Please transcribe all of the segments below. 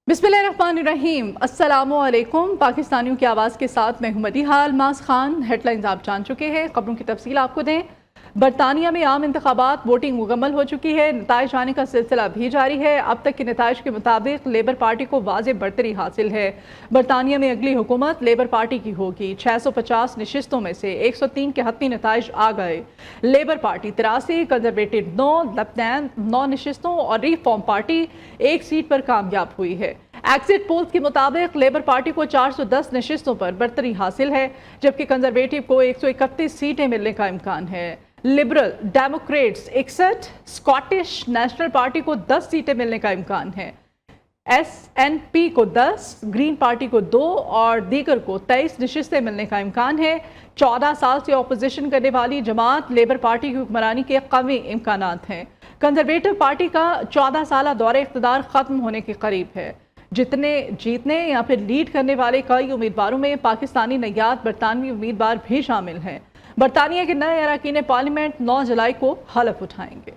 बिस्मिल्लाहिर्रहमानिर्रहीम। अस्सलामुअलैकुम। पाकिस्तानियों की आवाज़ के साथ मैं हूं मदीहाल मास खान। हेडलाइंस आप जान चुके हैं, खबरों की तफसील आपको दें। बरतानिया में आम इंतखाबात वोटिंग मुकम्मल हो चुकी है, नताइज आने का सिलसिला भी जारी है। अब तक के नताइज के मुताबिक लेबर पार्टी को वाज़ेह बढ़तरी हासिल है। बरतानिया में अगली हुकूमत लेबर पार्टी की होगी। 650 नशिस्तों में से 103 के हतमी नताइज आ गए। लेबर पार्टी 83, कंजरवेटिव 9, लेफ्टिनेंट 9 नशिस्तों और रिफॉर्म पार्टी 1 सीट पर कामयाब हुई है। एग्जिट पोल्स के मुताबिक लेबर पार्टी को 410 नशिस्तों पर बढ़तरी हासिल है, जबकि कंजरवेटिव को 131 सीटें मिलने का इम्कान है। Liberal Democrats 61, Scottish national party को 10 सीटें मिलने का इम्कान है। SNP को 10, ग्रीन पार्टी को 2 और दीगर को 23 नशिस्तें मिलने का इम्कान है। 14 साल से अपोजिशन करने वाली जमात लेबर पार्टी की हुक्मरानी के कवी इम्कानात हैं। कंजरवेटिव पार्टी का 14 साल दौरे इख्तिदार खत्म होने के करीब है। जितने जीतने या फिर लीड करने वाले कई उम्मीदवारों में पाकिस्तानी नयाद बरतानवी उम्मीदवार भी शामिल हैं। बरतानिया के नए अरकान पार्लियामेंट 9 जुलाई को हलफ उठाएंगे।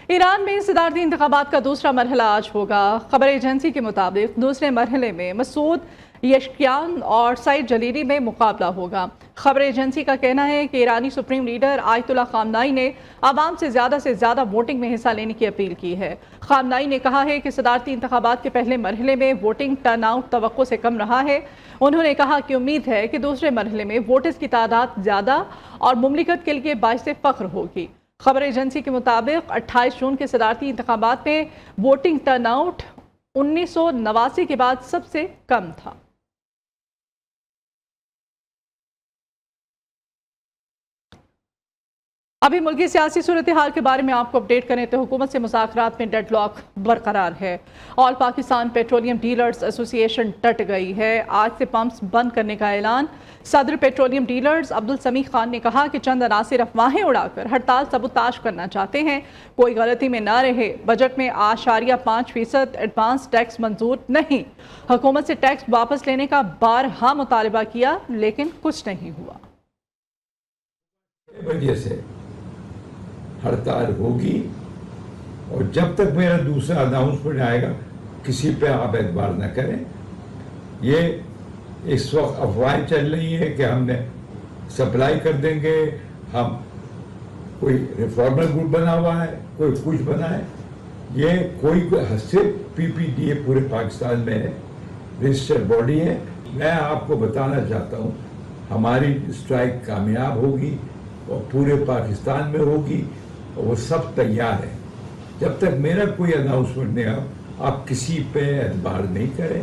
ईरान में सदारती इंतखाबात का दूसरा मरहला आज होगा। खबर एजेंसी के मुताबिक दूसरे मरहले में मसूद यशकियान और सईद जलीली में मुकाबला होगा। खबर एजेंसी का कहना है कि ईरानी सुप्रीम लीडर आयतुल्लाह खामनाई ने आवाम से ज़्यादा वोटिंग में हिस्सा लेने की अपील की है। खामनाई ने कहा है कि सदारती इंतखाबात के पहले मरहले में वोटिंग टर्नआउट तवक्को से कम रहा है। उन्होंने कहा कि उम्मीद है कि दूसरे मरहले में वोटर्स की तादाद ज़्यादा और मुमलिकत के लिए बाइस फ़ख्र होगी। खबर एजेंसी के मुताबिक 28 जून के सदारती इंतखाबात में वोटिंग टर्नआउट 1989 के बाद सबसे कम था। अभी मुल्की सियासी सूरत हाल के बारे में आपको अपडेट करें तो हुकूमत से मुज़ाकरात में डेडलॉक बरकरार है। All Pakistan petroleum dealers association टट गई है। आज से पंप्स बंद करने का ऐलान। सदर पेट्रोलियम डीलर्स अब्दुल समीह खान ने कहा कि चंद अनासिर अफवाहें उड़ाकर हड़ताल सबूताज करना चाहते हैं। कोई गलती में ना रहे। बजट में 8.5% एडवांस टैक्स मंजूर नहीं। हुकूमत से टैक्स वापस लेने का बारहा मुतालबा किया लेकिन कुछ नहीं हुआ। वजह से हड़ताल होगी और जब तक मेरा दूसरा अनाउंसमेंट आएगा किसी पे आप एतबार न करें। ये इस वक्त अफवाहें चल रही है कि हमने सप्लाई कर देंगे, हम कोई रिफॉर्मर ग्रुप बना हुआ है, कोई कुछ बना है। ये कोई सिर्फ PPDA पूरे पाकिस्तान में है, रजिस्टर्ड बॉडी है। मैं आपको बताना चाहता हूँ हमारी स्ट्राइक कामयाब होगी और पूरे पाकिस्तान में होगी और वो सब तैयार है। जब तक मेरा कोई अनाउंसमेंट नहीं आया आप किसी पे एतबार नहीं करें।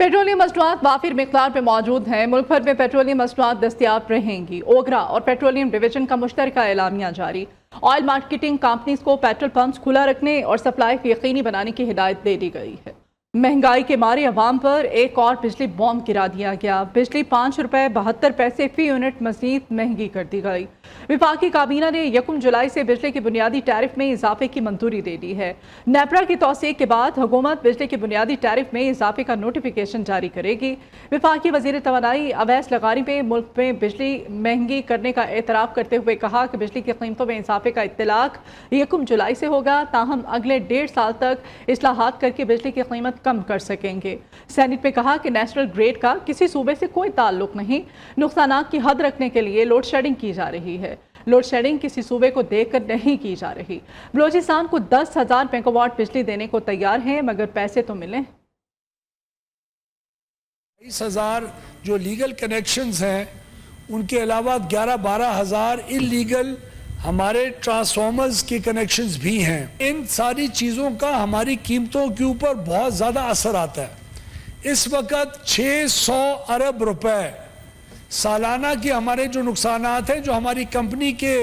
पेट्रोलियम मसनूआत वाफिर मिक़दार में मौजूद हैं। मुल्क भर में पेट्रोलियम मसनूआत दस्तियाब रहेंगी। ओगरा और पेट्रोलियम डिवीजन का मुश्तरका एलामिया जारी। ऑयल मार्केटिंग कंपनीज को पेट्रोल पंप्स खुला रखने और सप्लाई को यकीनी बनाने की हिदायत दे दी गई है। महंगाई के मारे अवाम पर एक और बिजली बॉम्ब गिरा दिया गया। बिजली 5 रुपये 72 पैसे फी यूनिट मजीद महंगी कर दी गई। विफाकी काबीना ने 1 जुलाई से बिजली की बुनियादी टैरिफ में इजाफे की मंजूरी दे दी है। नेपरा की तौसीक के बाद हुकूमत बिजली की बुनियादी टैरिफ में इजाफे का नोटिफिकेशन जारी करेगी। विफाकी वजीर तवानाई अवैस लगारी ने मुल्क में बिजली महंगी करने का एतराफ़ करते हुए कहा कि बिजली की कीमतों में इजाफे का इत्तलाक 1 जुलाई से होगा। ताहम अगले 1.5 साल तक इस्लाहात करके बिजली की कीमत कम कर सकेंगे। सेनेट में कहा कि नेशनल ग्रिड का किसी सूबे से कोई ताल्लुक नहीं। नुकसानात की हद रखने के लिए लोड शेडिंग की जा रही है। लोड शेडिंग किसी सूबे को देखकर नहीं की जा रही। बलोचिस्तान को 10,000 मेगावाट बिजली देने को तैयार हैं मगर पैसे तो मिलें। 20,000 जो लीगल कनेक्शंस हैं उनके अलावा 11-12 हज़ार इलीगल हमारे ट्रांसफार्मर्स के कनेक्शंस भी हैं। इन सारी चीज़ों का हमारी कीमतों के ऊपर बहुत ज़्यादा असर आता है। इस वक्त 600 अरब रुपए सालाना के हमारे जो नुकसानात हैं, जो हमारी कंपनी के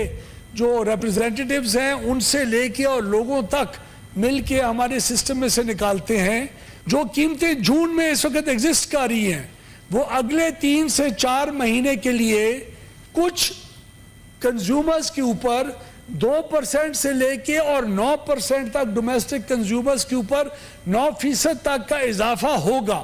जो रिप्रेजेंटेटिव्स हैं उनसे लेके और लोगों तक मिल के हमारे सिस्टम में से निकालते हैं। जो कीमतें जून में इस वक्त एग्जिस्ट कर रही हैं वो अगले 3 से 4 महीने के लिए कुछ कंज्यूमर्स के ऊपर 2% से लेके और 9% तक डोमेस्टिक कंज्यूमर्स के ऊपर 9% तक का इजाफा होगा।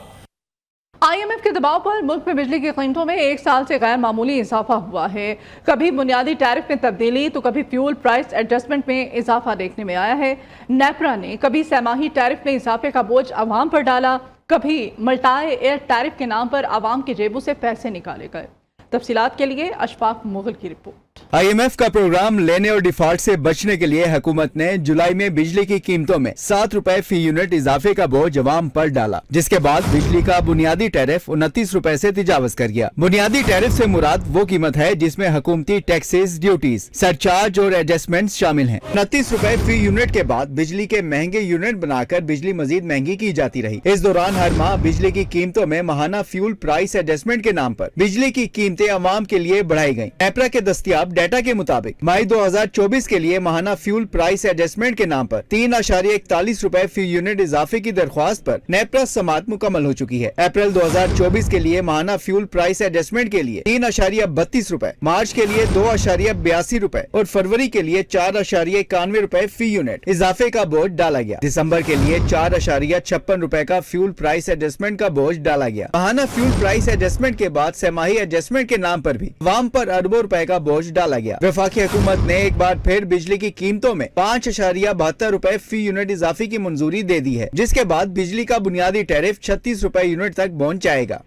IMF کے دباؤ پر ملک میں بجلی کی قیمتوں میں ایک سال سے غیر معمولی اضافہ ہوا ہے. کبھی بنیادی ٹیرف میں تبدیلی تو کبھی فیول پرائس ایڈجسٹمنٹ میں اضافہ دیکھنے میں آیا ہے. نیپرا نے کبھی سہ ماہی ٹیرف میں اضافے کا بوجھ عوام پر ڈالا، کبھی ملٹائے ایئر ٹیرف کے نام پر عوام کی جیبوں سے پیسے نکالے گئے. تفصیلات کے لیے اشفاق مغل کی رپورٹ. IMF کا پروگرام لینے اور ڈیفالٹ سے بچنے کے لیے حکومت نے جولائی میں بجلی کی قیمتوں میں 7 روپے فی یونٹ اضافے کا بوجھ عوام پر ڈالا، جس کے بعد بجلی کا بنیادی ٹیرف 29 روپے سے تجاوز کر گیا. بنیادی ٹیرف سے مراد وہ قیمت ہے جس میں حکومتی ٹیکسز، ڈیوٹیز، سرچارج اور ایڈجسٹمنٹس شامل ہیں. 29 روپے فی یونٹ کے بعد بجلی کے مہنگے یونٹ بنا کر بجلی مزید مہنگی کی جاتی رہی. اس دوران ہر ماہ بجلی کی قیمتوں میں ماہانہ فیول پرائس ایڈجسٹمنٹ کے نام پر بجلی کی قیمتیں عوام کے لیے بڑھائی گئیں. نیپرا کے دستیاب ڈیٹا کے مطابق مئی 2024 کے لیے ماہانہ فیول پرائس ایڈجسٹمنٹ کے نام پر 3.41 روپے فی یونٹ اضافے کی درخواست پر نیپرا سماعت مکمل ہو چکی ہے. اپریل 2024 کے لیے ماہانہ فیول پرائس ایڈجسٹمنٹ کے لیے 3.32 روپے، مارچ کے لیے 2.82 روپے اور فروری کے لیے 4.91 روپے فی یونٹ اضافے کا بوجھ ڈالا گیا. دسمبر کے لیے 4.56 روپے کا فیول پرائس ایڈجسٹمنٹ کا بوجھ ڈالا گیا. ماہانہ فیول پرائس ایڈجسٹمنٹ کے بعد سہ ماہی ایڈجسٹمنٹ کے نام پر بھی عوام پر اربوں روپے کا بوجھ ڈالا گیا. وفاقی حکومت نے ایک بار پھر بجلی کی قیمتوں میں 5.72 روپے فی یونٹ اضافے کی منظوری دے دی ہے، جس کے بعد بجلی کا بنیادی ٹیرف 36 روپے یونٹ تک پہنچ جائے گا.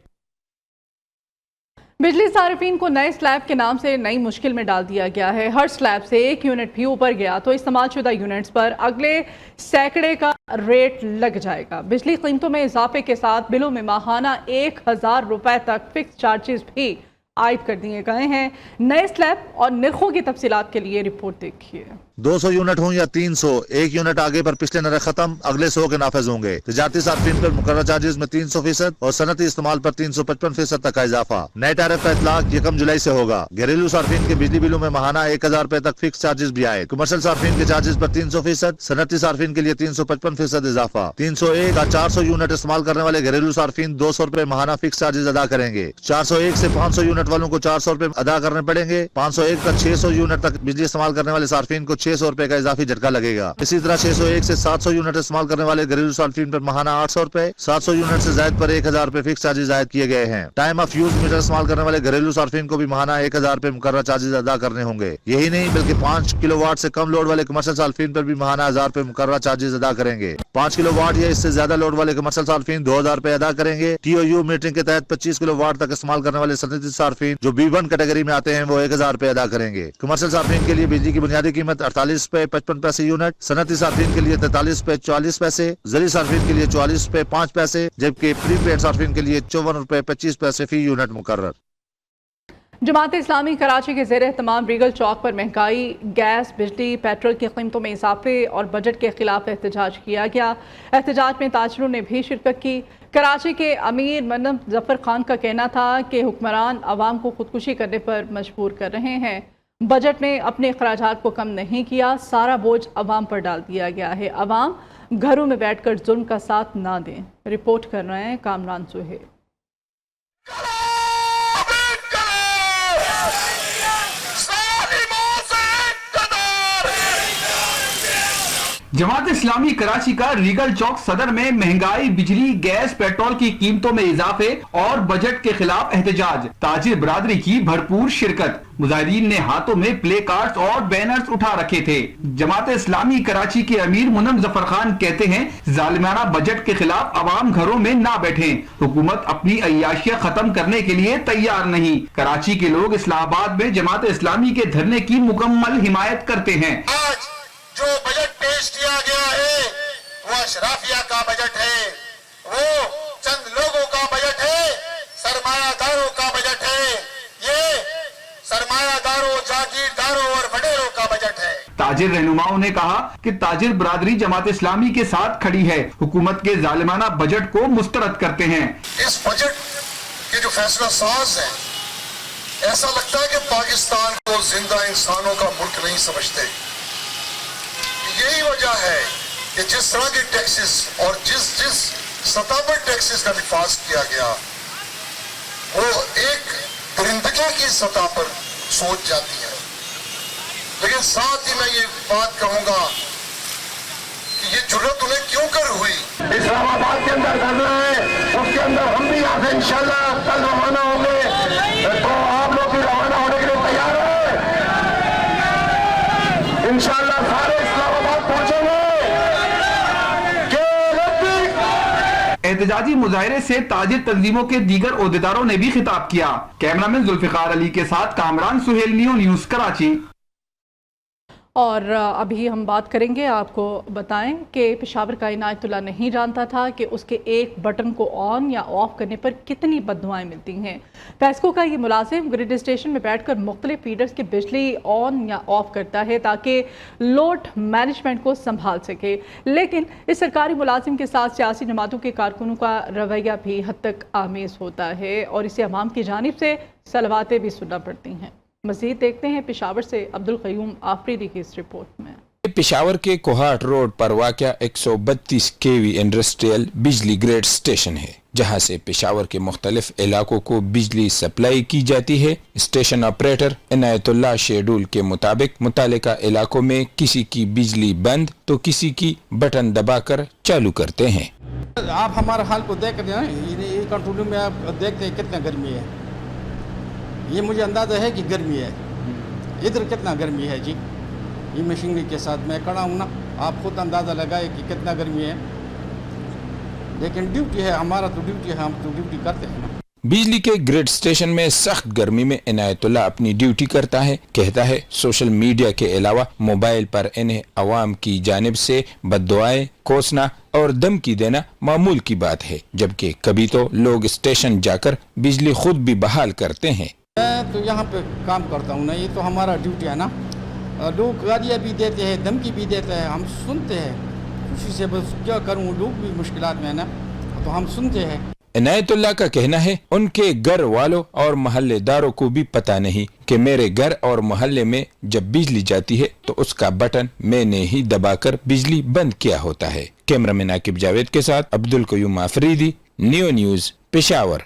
بجلی صارفین کو نئے سلیب کے نام سے نئی مشکل میں ڈال دیا گیا ہے. ہر سلیب سے 1 یونٹ بھی اوپر گیا تو استعمال شدہ یونٹس پر اگلے سینکڑے کا ریٹ لگ جائے گا. بجلی قیمتوں میں اضافے کے ساتھ بلوں میں ماہانہ 1000 روپے تک فکس چارجز بھی عائد کر دیے گئے ہیں. نئے سلیب اور نرخوں کی تفصیلات کے لیے رپورٹ دیکھیے. 200 یونٹ ہوں یا 300، 1 یونٹ آگے پر پچھلے نرخ ختم، اگلے 100 کے نافذ ہوں گے. تجارتی صارفین پر مقررہ چارجز میں 300% اور صنعتی استعمال پر 355% تک کا اضافہ. نئے ٹیرف کا اطلاق 1 جولائی سے ہوگا. گھریلو صارفین کے بجلی بلوں میں ماہانہ 1000 روپے تک فکس چارجز بھی آئے. کمرشل صارفین کے چارجز پر 300%، صنعتی صارفین کے لیے 355% اضافہ. 301 کا 400 یونٹ استعمال کرنے والے گھریلو صارفین 200 روپے ماہانہ فکس چارجز ادا کریں گے. 401 سے 500 یونٹ والوں کو 400 روپے ادا کرنے پڑیں گے. 501 کا 600 یونٹ تک بجلی استعمال کرنے والے صارفین کو 600 روپے کا اضافی جھٹکا لگے گا. اسی طرح 601 سے 700 یونٹ استعمال کرنے والے گھریلو صارفین پر ماہانہ 800 روپے، 700 یونٹ سے زائد پر 1000 روپے فکس چارجز عائد کیے گئے ہیں. ٹائم آف یوز میٹر استعمال کرنے والے گھریلو صارفین کو بھی ماہانہ 1000 روپے مقررہ چارجز ادا کرنے ہوں گے. یہی نہیں بلکہ 5 کلو واٹ سے کم لوڈ والے کمرشل صارفین پر بھی ماہانہ 1000 روپے مقررہ چارجز ادا کریں گے. 5 کلو واٹ یا اس سے زیادہ لوڈ والے کمرشل صارفین 2000 روپے ادا کریں گے. TOU میٹرنگ کے تحت 25 کلو واٹ تک استعمال کرنے والے صنعتی صارفین جو B1 کیٹیگری میں آتے ہیں وہ 1000 روپے ادا کریں گے. کمرشل صارفین کے لیے بجلی کی بنیادی قیمت 48 روپے 55 پیسے یونٹ، صنعتی صارفین کے لیے 43 روپے 44 پیسے، زرعی صارفین کے لیے 44 روپے 5 پیسے، جبکہ پری پیڈ صارفین کے لیے 54 روپے 25 پیسے فی یونٹ مقرر. جماعت اسلامی کراچی کے زیر اہتمام ریگل چوک پر مہنگائی، گیس، بجلی، پیٹرول کی قیمتوں میں اضافے اور بجٹ کے خلاف احتجاج کیا گیا. احتجاج میں تاجروں نے بھی شرکت کی. کراچی کے امیر منم ظفر خان کا کہنا تھا کہ حکمران عوام کو خودکشی کرنے پر مجبور کر رہے ہیں. بجٹ نے اپنے اخراجات کو کم نہیں کیا، سارا بوجھ عوام پر ڈال دیا گیا ہے. عوام گھروں میں بیٹھ کر ظلم کا ساتھ نہ دیں. رپورٹ کر رہے ہیں کامران سہیل. جماعت اسلامی کراچی کا ریگل چوک صدر میں مہنگائی، بجلی، گیس، پیٹرول کی قیمتوں میں اضافے اور بجٹ کے خلاف احتجاج. تاجر برادری کی بھرپور شرکت. مظاہرین نے ہاتھوں میں پلے کارڈز اور بینرز اٹھا رکھے تھے. جماعت اسلامی کراچی کے امیر منم ظفر خان کہتے ہیں ظالمانہ بجٹ کے خلاف عوام گھروں میں نہ بیٹھیں. حکومت اپنی عیاشیاں ختم کرنے کے لیے تیار نہیں. کراچی کے لوگ اسلام آباد میں جماعت اسلامی کے دھرنے کی مکمل حمایت کرتے ہیں. آج جو بجٹ پیش کیا گیا ہے وہ اشرافیہ کا بجٹ ہے، وہ چند لوگوں کا بجٹ ہے، سرمایہ داروں کا بجٹ ہے. یہ سرمایہ داروں، جاگیرداروں اور وڈیروں کا بجٹ ہے. تاجر رہنماؤں نے کہا کہ تاجر برادری جماعت اسلامی کے ساتھ کھڑی ہے. حکومت کے ظالمانہ بجٹ کو مسترد کرتے ہیں. اس بجٹ کے جو فیصلہ ساز ہیں، ایسا لگتا ہے کہ پاکستان کو زندہ انسانوں کا ملک نہیں سمجھتے. یہی وجہ ہے کہ جس طرح کے ٹیکسز اور جس سطح پر ٹیکسز کا نفاذ کیا گیا وہ ایک درندگی کی سطح پر سوچ جاتی ہے. لیکن ساتھ ہی میں یہ بات کہوں گا कि ये जुर्रत उन्हें क्यों कर हुई। इस्लाम आबाद के अंदर धरना है, उसके अंदर हम भी यहाँ से इंशाल्लाह कल रवाना होंगे, तो आप लोग भी रवाना होने के लिए तैयार हैं। इंशाल्लाह सारे इस्लामाबाद पहुंचेंगे। एहतजाजी मुजाहरे से ताजिर तंजीमों के दीगर ओहदेदारों ने भी खिताब किया। कैमरामैन जुल्फिकार अली के साथ कामरान सुहेल, नियो न्यूज़ कराची। और अभी हम बात करेंगे, आपको बताएं कि पेशावर का इनायतुल्लाह नहीं जानता था कि उसके एक बटन को ऑन या ऑफ करने पर कितनी बददुआएं मिलती हैं। पेस्को का ये मुलाजिम ग्रिड स्टेशन में बैठकर मुख्तलिफ फीडर्स की बिजली ऑन या ऑफ करता है ताकि लोड मैनेजमेंट को संभाल सके, लेकिन इस सरकारी मुलाजिम के साथ सियासी जमातों के कारकुनों का रवैया भी हद तक आमेज होता है और इसे अवाम की जानिब से सलवातें भी सुनना पड़ती हैं। मज़ीद देखते हैं पेशावर से अब्दुल क़य्यूम आफरीदी की इस रिपोर्ट में। पेशावर के कोहाट रोड पर वाक़या 132 केवी इंडस्ट्रियल बिजली ग्रिड स्टेशन है, जहां से पेशावर के मुख्तलिफ इलाकों को बिजली सप्लाई की जाती है। स्टेशन ऑपरेटर इनायतुल्लाह शेड्यूल के मुताबिक मुतालिका इलाकों में किसी की बिजली बंद तो किसी की बटन दबाकर चालू करते हैं। आप हमारे हाल को देख रहे हैं, ये कंट्रोल में आप देखते हैं कितना गर्मी है। ये मुझे अंदाज़ा है कि गर्मी है, इधर कितना गर्मी है जी। ये मशीनरी के साथ मैं खड़ा हूँ ना, आप खुद अंदाज़ा लगाए कि कितना गर्मी है, लेकिन ड्यूटी है हमारा, तो ड्यूटी है, हम तो ड्यूटी करते हैं ना। बिजली के ग्रिड स्टेशन में सख्त गर्मी में इनायतुल्लाह अपनी ड्यूटी करता है। कहता है सोशल मीडिया के अलावा मोबाइल पर इन्हें अवाम की जानिब से बद्दुआएं, कोसना और धमकी देना मामूल की बात है, जबकि कभी तो लोग स्टेशन जाकर बिजली खुद भी बहाल करते हैं। मैं तो यहाँ पे काम करता हूँ ना, ये तो हमारा ड्यूटी है ना। लोग गालियाँ भी देते हैं, धमकी भी देते हैं, हम सुनते हैं खुशी से, बस क्या करूँ, लोग भी मुश्किलात में है ना, तो हम सुनते हैं। इनायतुल्लाह का कहना है उनके घर वालों और मोहल्लेदारों को भी पता नहीं कि मेरे घर और मोहल्ले में जब बिजली जाती है तो उसका बटन मैंने ही दबाकर बिजली बंद किया होता है। कैमरामैन आकिब जावेद के साथ अब्दुल क़य्यूम आफरीदी, नियो न्यूज़, पेशावर।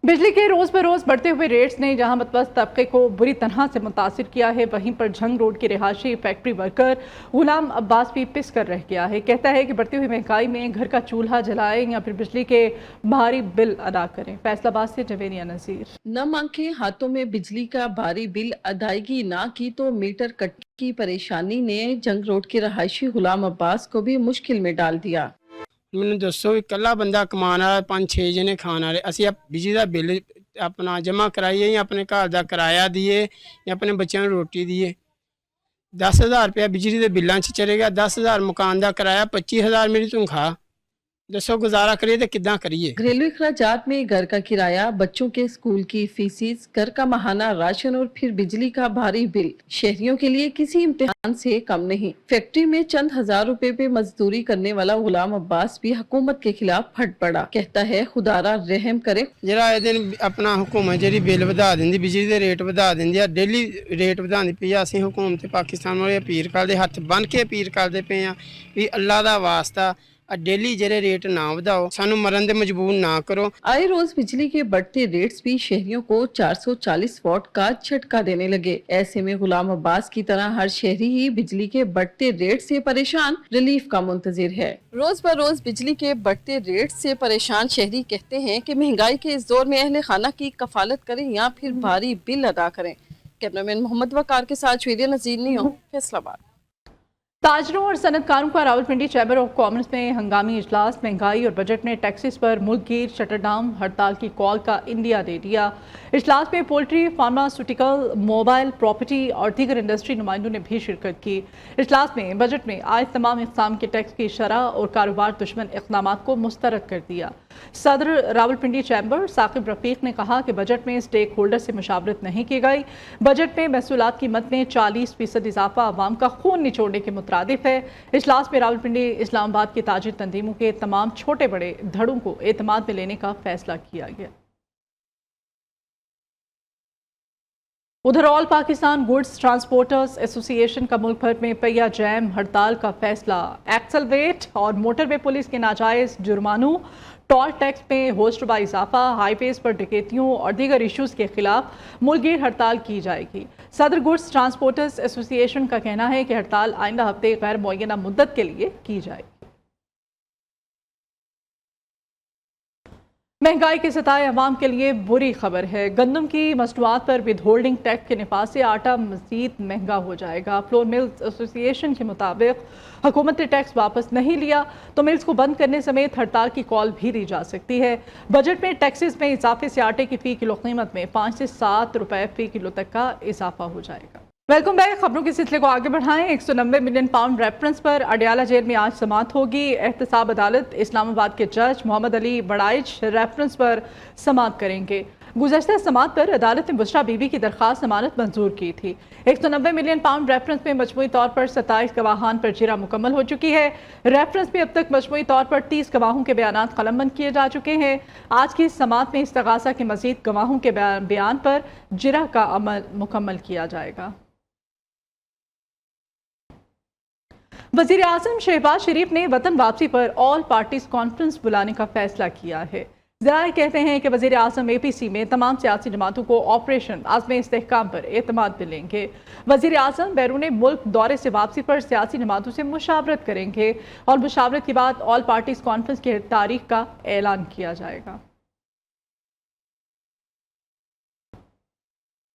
बिजली के रोज़ बरोज़ बढ़ते हुए रेट्स ने जहां मतवस्त तबके को बुरी तरह से मुतासिर किया है, वहीं पर झंग रोड के रिहायशी फैक्ट्री वर्कर गुलाम अब्बास भी पिस कर रह गया है। कहता है कि बढ़ती हुई महंगाई में घर का चूल्हा जलाएं या फिर बिजली के भारी बिल अदा करें। फैसलाबाद से जवेनिया नज़ीर। न मांग के हाथों में बिजली का भारी बिल अदायगी ना की तो मीटर कट की परेशानी ने जंग रोड के रहायशी गुलाम अब्बास को भी मुश्किल में डाल दिया। ਮੈਨੂੰ ਦੱਸੋ ਇਕੱਲਾ ਬੰਦਾ ਕਮਾਉਣ ਵਾਲਾ 5-6 ਜਣੇ ਖਾਣ ਵਾਲੇ, ਅਸੀਂ ਬਿਜਲੀ ਦਾ ਬਿੱਲ ਆਪਣਾ ਜਮ੍ਹਾਂ ਕਰਾਈਏ ਜਾਂ ਆਪਣੇ ਘਰ ਦਾ ਕਿਰਾਇਆ ਦਈਏ ਜਾਂ ਆਪਣੇ ਬੱਚਿਆਂ ਨੂੰ ਰੋਟੀ ਦਈਏ। 10,000 ਰੁਪਇਆ ਬਿਜਲੀ ਦੇ ਬਿੱਲਾਂ 'ਚ ਚਲੇਗਾ, 10,000 ਮਕਾਨ ਦਾ ਕਿਰਾਇਆ, 25,000 ਮੇਰੀ ਤਨਖਾਹ। दसो गुजारा करिए तो कितना करिए। घरेलू अखराजात में घर का किराया, बच्चों के स्कूल की फीसिस, घर का माहाना राशन और फिर बिजली का भारी बिल शहरियों के लिए किसी इम्तिहान से कम नहीं। फैक्ट्री में चंद हजार रुपए पे मजदूरी करने वाला गुलाम अब्बास भी हुकूमत के खिलाफ फट पड़ा। कहता है खुदारा रहम करे। जरा ए दिन अपना हुकूमत जी बिल वधा देंदी, बिजली के रेट वधा देंदी है, डेली रेट वधांदी पई आ। असीं हुकूमत पाकिस्तान वाले अपील करदे, हथ बन के अपील करदे पे आ भी अल्लाह दा वास्ता डेली जरे रेट ना बढ़ाओ, सानू मरन दे मजबूर ना करो। आए रोज बिजली के बढ़ते रेट्स भी शहरियों को 440 वॉट का झटका देने लगे। ऐसे में गुलाम अब्बास की तरह हर शहरी ही बिजली के बढ़ते रेट से परेशान रिलीफ का मुंतजिर है। रोज ब रोज बिजली के बढ़ते रेट से परेशान शहरी कहते हैं कि महंगाई के इस दौर में अहले खाना की कफालत करें या फिर भारी बिल अदा करें। कैमरामैन मोहम्मद वकार के साथ जवेनिया नज़ीर, नियो, फैसलाबाद। ताजरों और सनतकारों का रावलपिंडी चैम्बर ऑफ कॉमर्स में हंगामी इजलास। महंगाई और बजट ने टैक्सेस पर मुल्कगीर शटरडाउन हड़ताल की कॉल का इंडिया दे दिया। इजलास में पोल्ट्री, फार्मास्यूटिकल, मोबाइल, प्रॉपर्टी और दीगर इंडस्ट्री नुमाइंदों ने भी शिरकत की। इजलास में बजट में आए तमाम इक़साम के टैक्स की शरह और कारोबार दुश्मन इक़दाम को मुस्तरद कर दिया। सदर रावलपिंडी चैम्बर साकिब रफीक ने कहा कि बजट में स्टेक होल्डर से मुशावरत नहीं की गई। बजट में महसूलात कीमत में 40% इजाफा अवाम का खून निचोड़ने के मुतरादिफ है। इजलास में रावलपिंडी इस्लामाबाद के ताजिर तंजीमों के तमाम छोटे बड़े धड़ों को एतमाद में लेने का फैसला किया गया। उधर all Pakistan goods transporters association का मुल्क भर में पहिया जैम हड़ताल का फैसला। एक्सलवेट और मोटरवे पुलिस के नाजायज जुर्मानों, टोल टैक्स में होशरुबा इजाफा, हाईवेज पर डकैतियों और दीगर इश्यूज के खिलाफ मुल्कगीर हड़ताल की जाएगी। सदर गुड्स ट्रांसपोर्टर्स एसोसिएशन का कहना है कि हड़ताल आइंदा हफ्ते गैर मुअय्यना मुद्दत के लिए की जाएगी। महंगाई के सताए अवाम के लिए बुरी खबर है। गंदम की मसनूआत पर विद होल्डिंग टैक्स के नफाज से आटा मजीद महंगा हो जाएगा। फ्लोर मिल्स एसोसिएशन के मुताबिक हुकूमत ने टैक्स वापस नहीं लिया तो मिल्स को बंद करने समेत हड़ताल की कॉल भी दी जा सकती है। बजट में टैक्सेस में इजाफे से आटे की फ़ी किलो कीमत में 5 से 7 रुपए फ़ी किलो तक का इजाफा हो जाएगा। Welcome back. खबरों के सिलसिले को आगे बढ़ाएं। 190 मिलियन पाउंड रेफरेंस पर अडियाला जेल में आज समाअत होगी। एहतसाब अदालत इस्लामाबाद के जज मोहम्मद अली बड़ाइच रेफरेंस पर समाअत करेंगे। गुज़श्ता समाअत पर अदालत ने बुशरा बीबी की दरख्वास्त जमानत मंजूर की थी। 190 मिलियन पाउंड रेफरेंस में मजमूई तौर पर 27 गवाहान पर जिरा मुकम्मल हो चुकी है। रेफरेंस में अब तक मजमूई तौर पर 30 गवाहों के बयान कलमबंद किए जा चुके हैं। आज की समाअत में इस्तगासा के मजीद गवाहों के बयान पर जिरा का अमल मुकम्मल किया जाएगा। वज़ीर आज़म शहबाज शरीफ ने वतन वापसी पर ऑल पार्टीज कॉन्फ्रेंस बुलाने का फैसला किया है। ज़राए कहते हैं कि वज़ीर आज़म APC में तमाम सियासी जमातों को ऑपरेशन आज़म इस्तेहकाम पर एतमाद दिलेंगे। वज़ीर आज़म बैरून मुल्क दौरे से वापसी पर सियासी जमातों से मुशावरत करेंगे और मुशावरत के बाद ऑल पार्टीज कॉन्फ्रेंस की तारीख का ऐलान किया जाएगा।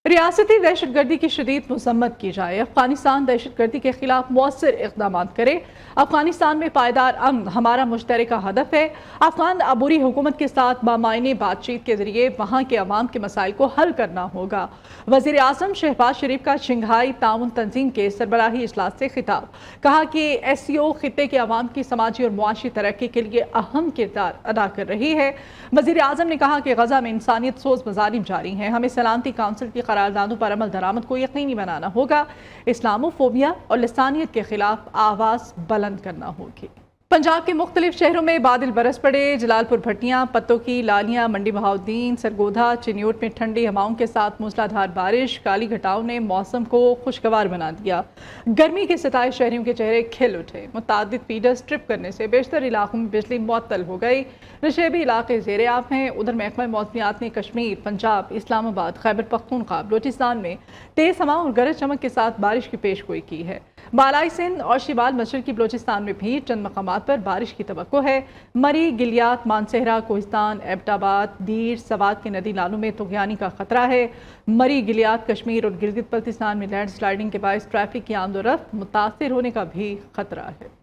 रियासती दहशतगर्दी की शदीद मज़म्मत की जाए। अफगानिस्तान दहशतगर्दी के खिलाफ मौसर इक़दाम करे। अफगानिस्तान में पायदार अमन हमारा मुश्तरका हदफ है। अफगान अबूरी हुकूमत के साथ बामायने बातचीत के जरिए वहाँ के अवाम के मसाइल को हल करना होगा। वज़ीर आज़म शहबाज शरीफ का शंघाई ताउन तंजीम के सरबराही इजलास से खिताब। कहा कि SCO खित्ते के अवाम की समाजी और मुआशी तरक्की के लिए अहम किरदार अदा कर रही है। वज़ीर आज़म ने कहा कि गजा में इंसानियत सोज मज़ालिम जारी हैं। हमें सलामती काउंसिल की करारदादों पर अमल दरामद को यकीनी बनाना होगा। इस्लामोफोबिया और लिसानियत के खिलाफ आवाज़ बुलंद करना होगी। पंजाब के मुख्तलिफ शहरों में बादल बरस पड़े। जलालपुर भट्टियाँ, पत्तों की लालियाँ, मंडी बहाउद्दीन, सरगोधा, चिन्योट में ठंडी हवाओं के साथ मूसलाधार बारिश, काली घटाओं ने मौसम को खुशगवार बना दिया। गर्मी के सताए शहरियों के चेहरे खिल उठे। मुतादिद फीडर्स ट्रिप करने से बेशतर इलाकों में बिजली मुअत्तल हो गई। नशेबी इलाके ज़ेरे आब हैं। उधर महकमा मौसमियात ने कश्मीर, पंजाब, इस्लामाबाद, खैबर पख्तूनख्वा, बलोचिस्तान में तेज़ हवा और गरज चमक के साथ बारिश की पेशगोई की है। बालाई सिंध और शिमाल मशरकी बलोचिस्तान में भी चंद मकामात पर बारिश की तवक्को है। मरी, गिलियात, मानसहरा, कोहिस्तान, एबटाबाद, दीर, सवात के नदी नालों में तुगयानी का खतरा है। मरी, गिलियात, कश्मीर और गिलगित बल्तिस्तान में लैंड स्लाइडिंग के बायस ट्रैफिक की आमदोरफ्त मुतासिर होने का भी खतरा है।